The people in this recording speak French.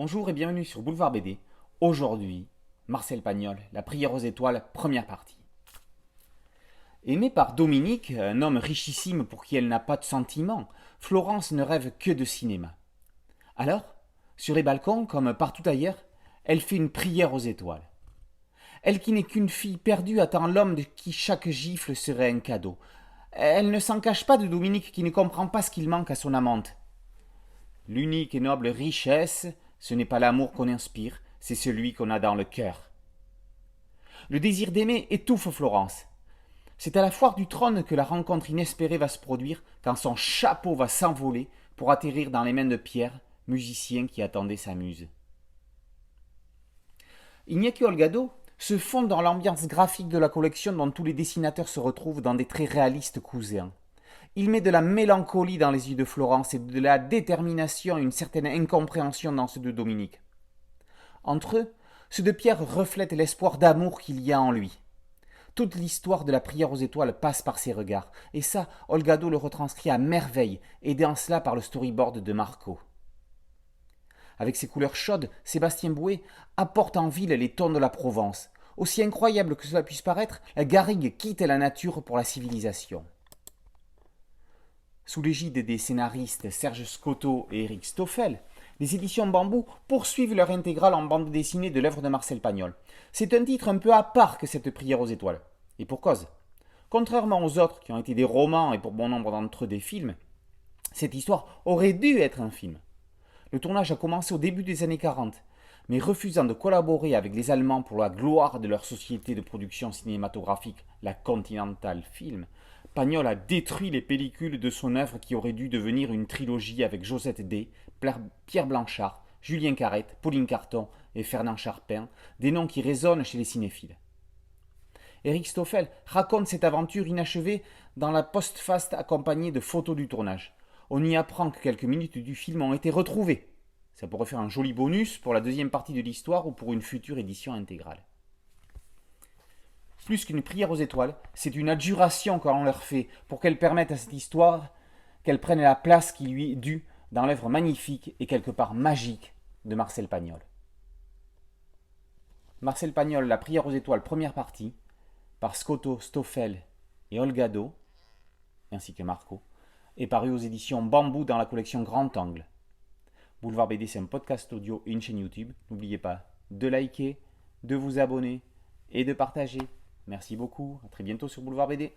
Bonjour et bienvenue sur Boulevard BD. Aujourd'hui, Marcel Pagnol, La prière aux étoiles, première partie. Aimée par Dominique, un homme richissime pour qui elle n'a pas de sentiments, Florence ne rêve que de cinéma. Alors, sur les balcons, comme partout ailleurs, elle fait une prière aux étoiles. Elle qui n'est qu'une fille perdue attend l'homme de qui chaque gifle serait un cadeau. Elle ne s'en cache pas de Dominique qui ne comprend pas ce qu'il manque à son amante. L'unique et noble richesse, ce n'est pas l'amour qu'on inspire, c'est celui qu'on a dans le cœur. Le désir d'aimer étouffe Florence. C'est à la foire du trône que la rencontre inespérée va se produire quand son chapeau va s'envoler pour atterrir dans les mains de Pierre, musicien qui attendait sa muse. Iñaki Holgado se fond dans l'ambiance graphique de la collection dont tous les dessinateurs se retrouvent dans des traits réalistes couséens. Il met de la mélancolie dans les yeux de Florence et de la détermination et une certaine incompréhension dans ceux de Dominique. Entre eux, ceux de Pierre reflètent l'espoir d'amour qu'il y a en lui. Toute l'histoire de la prière aux étoiles passe par ses regards, et ça, Holgado le retranscrit à merveille, aidé en cela par le storyboard de Marco. Avec ses couleurs chaudes, Sébastien Bouet apporte en ville les tons de la Provence. Aussi incroyable que cela puisse paraître, la garrigue quitte la nature pour la civilisation. Sous l'égide des scénaristes Serge Scotto et Eric Stoffel, les éditions Bambou poursuivent leur intégrale en bande dessinée de l'œuvre de Marcel Pagnol. C'est un titre un peu à part que cette prière aux étoiles. Et pour cause. Contrairement aux autres qui ont été des romans et pour bon nombre d'entre eux des films, cette histoire aurait dû être un film. Le tournage a commencé au début des années 40, mais refusant de collaborer avec les Allemands pour la gloire de leur société de production cinématographique, la Continental Film, Pagnol a détruit les pellicules de son œuvre qui aurait dû devenir une trilogie avec Josette D, Pierre Blanchard, Julien Carrette, Pauline Carton et Fernand Charpin, des noms qui résonnent chez les cinéphiles. Eric Stoffel raconte cette aventure inachevée dans la postface accompagnée de photos du tournage. On y apprend que quelques minutes du film ont été retrouvées. Ça pourrait faire un joli bonus pour la deuxième partie de l'histoire ou pour une future édition intégrale. Plus qu'une prière aux étoiles, c'est une adjuration qu'on leur fait pour qu'elle permette à cette histoire qu'elle prenne la place qui lui est due dans l'œuvre magnifique et quelque part magique de Marcel Pagnol. Marcel Pagnol, La prière aux étoiles, première partie, par Scotto, Stoffel et Holgado, ainsi que Marco, est paru aux éditions Bambou dans la collection Grand Angle. Boulevard BD, c'est un podcast audio et une chaîne YouTube. N'oubliez pas de liker, de vous abonner et de partager. Merci beaucoup, à très bientôt sur Boulevard BD.